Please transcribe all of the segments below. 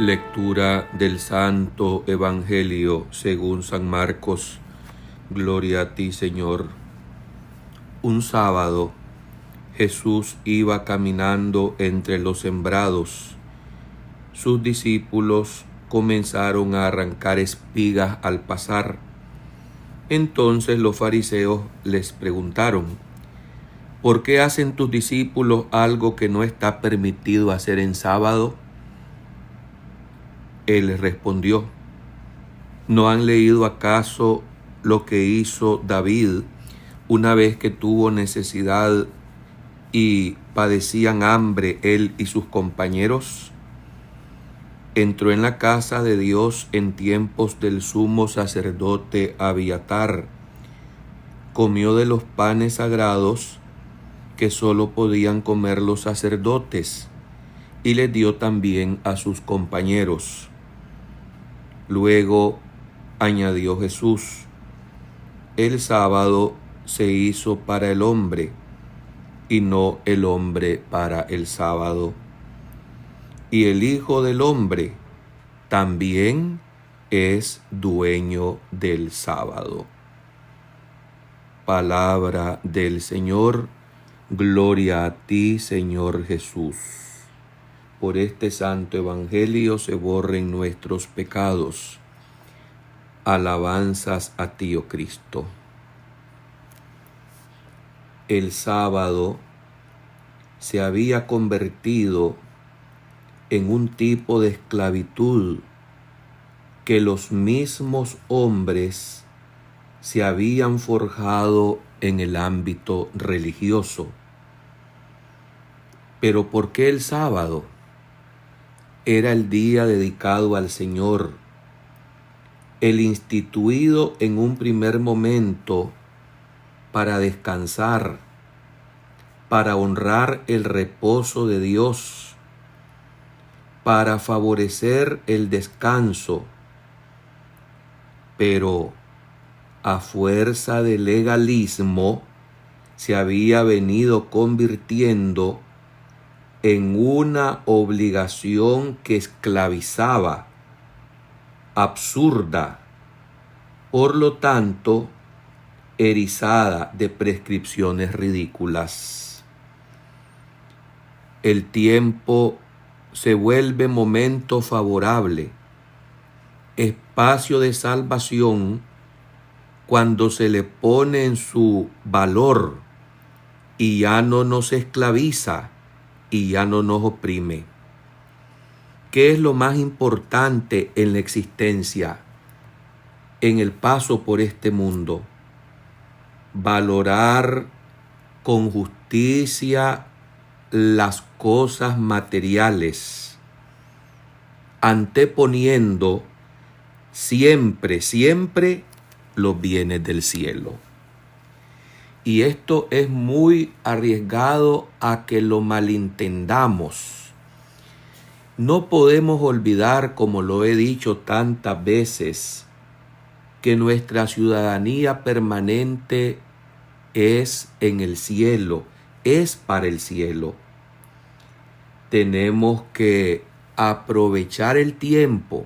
Lectura del Santo Evangelio según San Marcos. Gloria a ti, Señor. Un sábado, Jesús iba caminando entre los sembrados. Sus discípulos comenzaron a arrancar espigas al pasar. Entonces los fariseos les preguntaron: ¿por qué hacen tus discípulos algo que no está permitido hacer en sábado? Él les respondió: ¿no han leído acaso lo que hizo David una vez que tuvo necesidad y padecían hambre él y sus compañeros? Entró en la casa de Dios en tiempos del sumo sacerdote Abiatar, comió de los panes sagrados que solo podían comer los sacerdotes, y les dio también a sus compañeros. Luego añadió Jesús: el sábado se hizo para el hombre, y no el hombre para el sábado. Y el Hijo del Hombre también es dueño del sábado. Palabra del Señor. Gloria a ti, Señor Jesús. Por este santo evangelio se borren nuestros pecados. Alabanzas a ti, oh Cristo. El sábado se había convertido en un tipo de esclavitud que los mismos hombres se habían forjado en el ámbito religioso. Pero ¿por qué el sábado? Era el día dedicado al Señor, el instituido en un primer momento para descansar, para honrar el reposo de Dios, para favorecer el descanso. Pero a fuerza de legalismo se había venido convirtiendo en una obligación que esclavizaba, absurda, por lo tanto, erizada de prescripciones ridículas. El tiempo se vuelve momento favorable, espacio de salvación, cuando se le pone en su valor y ya no nos esclaviza y ya no nos oprime. ¿Qué es lo más importante en la existencia, en el paso por este mundo? Valorar con justicia las cosas materiales, anteponiendo siempre los bienes del cielo. Y esto es muy arriesgado a que lo malentendamos. No podemos olvidar, como lo he dicho tantas veces, que nuestra ciudadanía permanente es en el cielo, es para el cielo. Tenemos que aprovechar el tiempo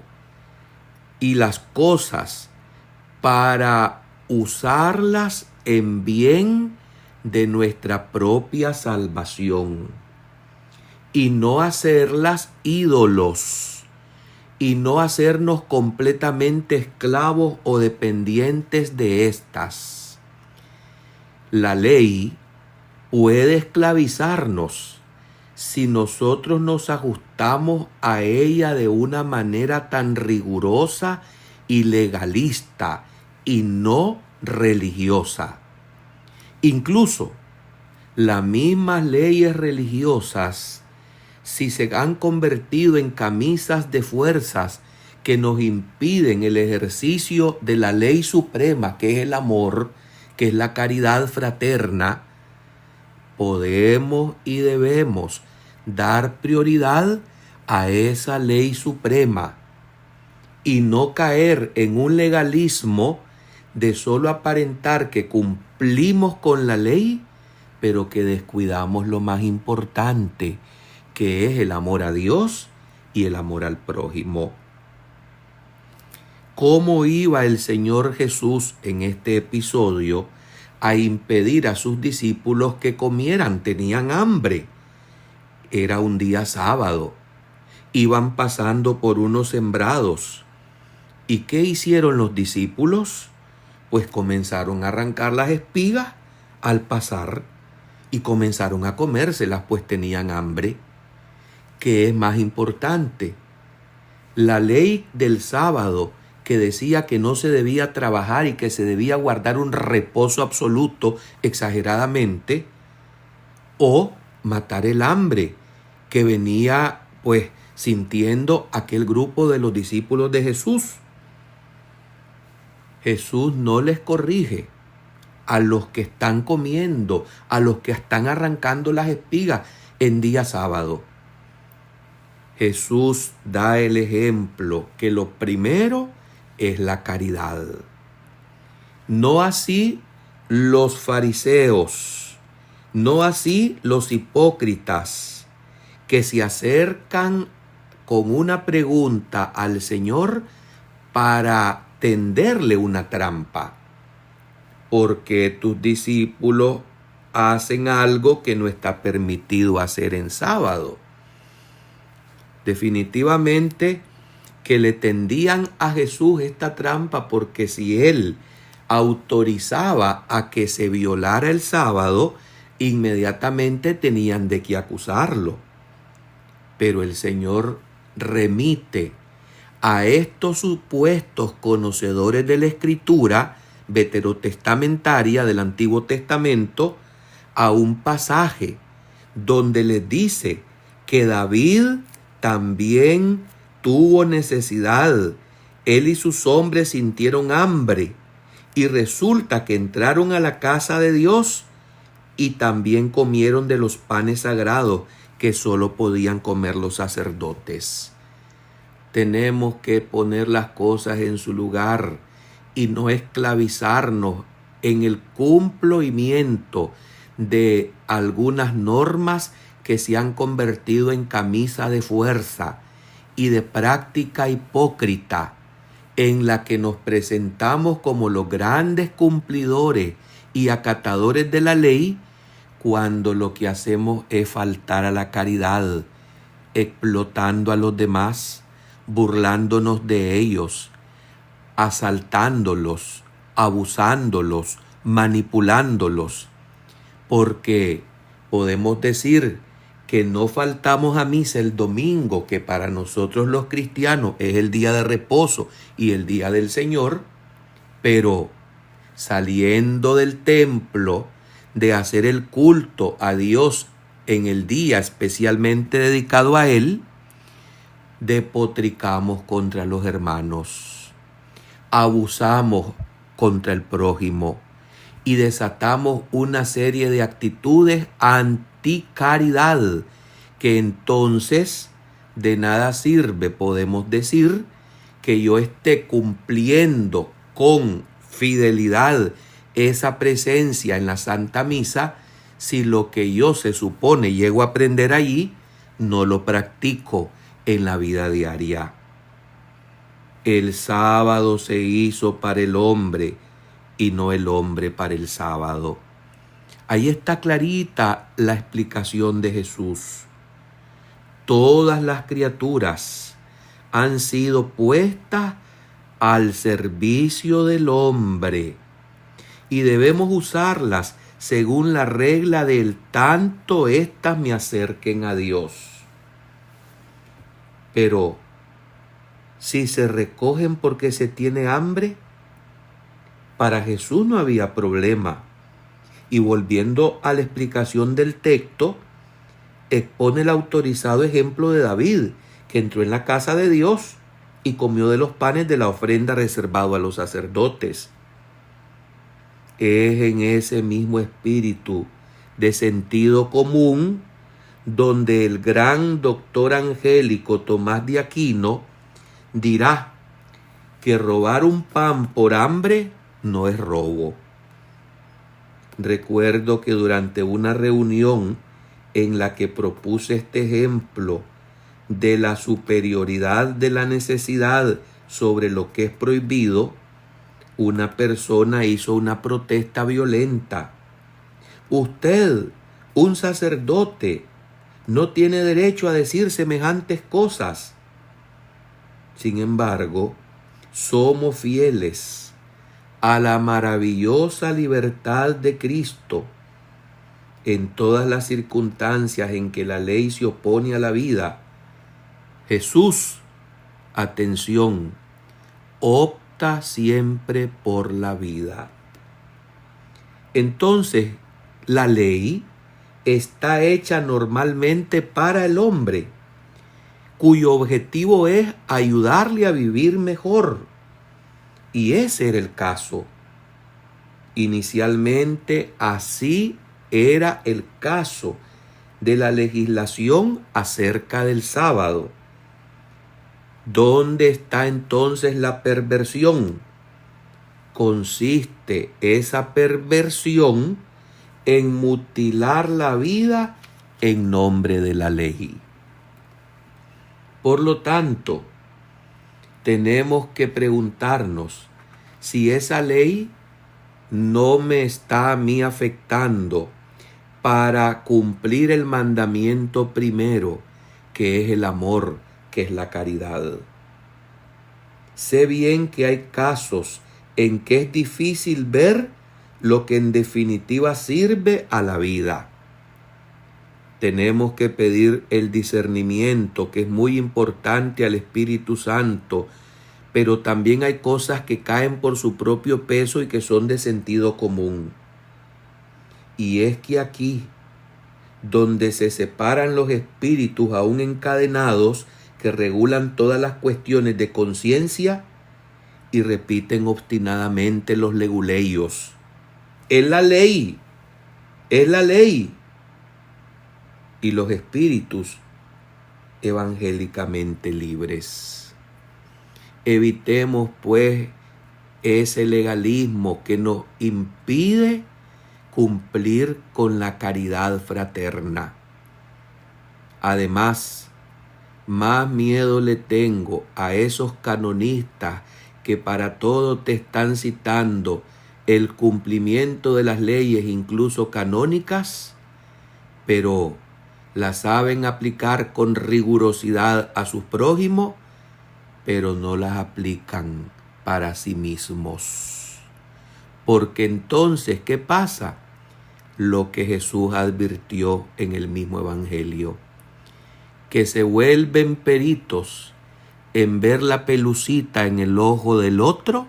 y las cosas para usarlas en bien de nuestra propia salvación y no hacerlas ídolos y no hacernos completamente esclavos o dependientes de estas. La ley puede esclavizarnos si nosotros nos ajustamos a ella de una manera tan rigurosa y legalista y no religiosa. Incluso las mismas leyes religiosas, si se han convertido en camisas de fuerzas que nos impiden el ejercicio de la ley suprema, que es el amor, que es la caridad fraterna, podemos y debemos dar prioridad a esa ley suprema y no caer en un legalismo de solo aparentar que cumplimos con la ley, pero que descuidamos lo más importante, que es el amor a Dios y el amor al prójimo. ¿Cómo iba el Señor Jesús en este episodio a impedir a sus discípulos que comieran? Tenían hambre. Era un día sábado. Iban pasando por unos sembrados. ¿Y qué hicieron los discípulos? Pues comenzaron a arrancar las espigas al pasar y comenzaron a comérselas, pues tenían hambre. ¿Qué es más importante? La ley del sábado, que decía que no se debía trabajar y que se debía guardar un reposo absoluto exageradamente, o matar el hambre que venía pues sintiendo aquel grupo de los discípulos de Jesús. Jesús no les corrige a los que están comiendo, a los que están arrancando las espigas en día sábado. Jesús da el ejemplo que lo primero es la caridad. No así los fariseos, no así los hipócritas que se acercan con una pregunta al Señor para tenderle una trampa. Porque tus discípulos hacen algo que no está permitido hacer en sábado. Definitivamente que le tendían a Jesús esta trampa, porque si él autorizaba a que se violara el sábado, inmediatamente tenían de qué acusarlo. Pero el Señor remite a estos supuestos conocedores de la Escritura veterotestamentaria del Antiguo Testamento a un pasaje donde les dice que David también tuvo necesidad. Él y sus hombres sintieron hambre y resulta que entraron a la casa de Dios y también comieron de los panes sagrados que solo podían comer los sacerdotes. Tenemos que poner las cosas en su lugar y no esclavizarnos en el cumplimiento de algunas normas que se han convertido en camisa de fuerza y de práctica hipócrita, en la que nos presentamos como los grandes cumplidores y acatadores de la ley, cuando lo que hacemos es faltar a la caridad, explotando a los demás, burlándonos de ellos, asaltándolos, abusándolos, manipulándolos. Porque podemos decir que no faltamos a misa el domingo, que para nosotros los cristianos es el día de reposo y el día del Señor, pero saliendo del templo de hacer el culto a Dios en el día especialmente dedicado a Él, despotricamos contra los hermanos, abusamos contra el prójimo y desatamos una serie de actitudes anticaridad que entonces de nada sirve. Podemos decir que yo esté cumpliendo con fidelidad esa presencia en la Santa Misa si lo que yo se supone llego a aprender allí no lo practico en la vida diaria. El sábado se hizo para el hombre y no el hombre para el sábado. Ahí está clarita la explicación de Jesús. Todas las criaturas han sido puestas al servicio del hombre y debemos usarlas según la regla del tanto éstas me acerquen a Dios. Pero si se recogen porque se tiene hambre, para Jesús no había problema. Y volviendo a la explicación del texto, expone el autorizado ejemplo de David, que entró en la casa de Dios y comió de los panes de la ofrenda reservado a los sacerdotes. Es en ese mismo espíritu de sentido común donde el gran doctor angélico Tomás de Aquino dirá que robar un pan por hambre no es robo. Recuerdo que durante una reunión en la que propuse este ejemplo de la superioridad de la necesidad sobre lo que es prohibido, una persona hizo una protesta violenta. Usted, un sacerdote, no tiene derecho a decir semejantes cosas. Sin embargo, somos fieles a la maravillosa libertad de Cristo. En todas las circunstancias en que la ley se opone a la vida, Jesús, atención, opta siempre por la vida. Entonces, la ley está hecha normalmente para el hombre, cuyo objetivo es ayudarle a vivir mejor. Y ese era el caso. Inicialmente así era el caso de la legislación acerca del sábado. ¿Dónde está entonces la perversión? Consiste esa perversión en mutilar la vida en nombre de la ley. Por lo tanto, tenemos que preguntarnos si esa ley no me está a mí afectando para cumplir el mandamiento primero, que es el amor, que es la caridad. Sé bien que hay casos en que es difícil ver lo que en definitiva sirve a la vida. Tenemos que pedir el discernimiento, que es muy importante, al Espíritu Santo, pero también hay cosas que caen por su propio peso y que son de sentido común. Y es que aquí, donde se separan los espíritus aún encadenados, que regulan todas las cuestiones de conciencia y repiten obstinadamente los leguleyos. Es la ley, es la ley. Y los espíritus evangélicamente libres. Evitemos pues ese legalismo que nos impide cumplir con la caridad fraterna. Además, más miedo le tengo a esos canonistas que para todo te están citando el cumplimiento de las leyes, incluso canónicas, pero las saben aplicar con rigurosidad a sus prójimos, pero no las aplican para sí mismos. Porque entonces, ¿qué pasa? Lo que Jesús advirtió en el mismo Evangelio, que se vuelven peritos en ver la pelucita en el ojo del otro,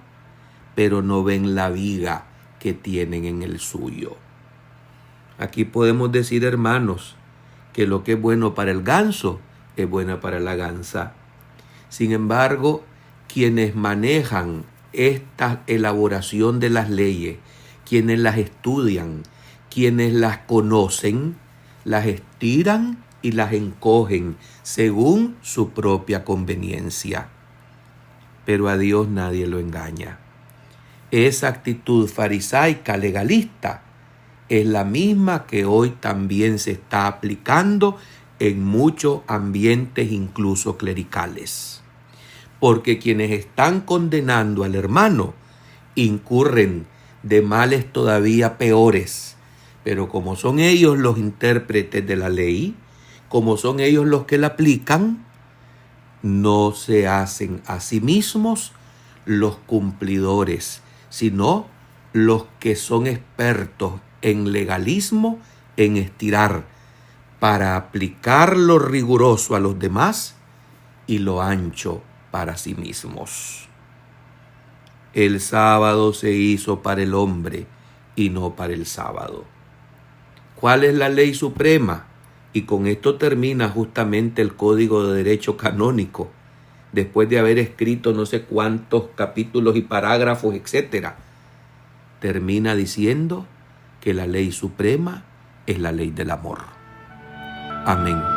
pero no ven la viga que tienen en el suyo. Aquí podemos decir, hermanos, que lo que es bueno para el ganso es bueno para la gansa. Sin embargo, quienes manejan esta elaboración de las leyes, quienes las estudian, quienes las conocen, las estiran y las encogen según su propia conveniencia. Pero a Dios nadie lo engaña. Esa actitud farisaica legalista es la misma que hoy también se está aplicando en muchos ambientes, incluso clericales. Porque quienes están condenando al hermano incurren de males todavía peores. Pero como son ellos los intérpretes de la ley, como son ellos los que la aplican, no se hacen a sí mismos los cumplidores, sino los que son expertos en legalismo, en estirar, para aplicar lo riguroso a los demás y lo ancho para sí mismos. El sábado se hizo para el hombre y no para el sábado. ¿Cuál es la ley suprema? Y con esto termina justamente el Código de Derecho Canónico, después de haber escrito no sé cuántos capítulos y parágrafos, etcétera. Termina diciendo que la ley suprema es la ley del amor. Amén.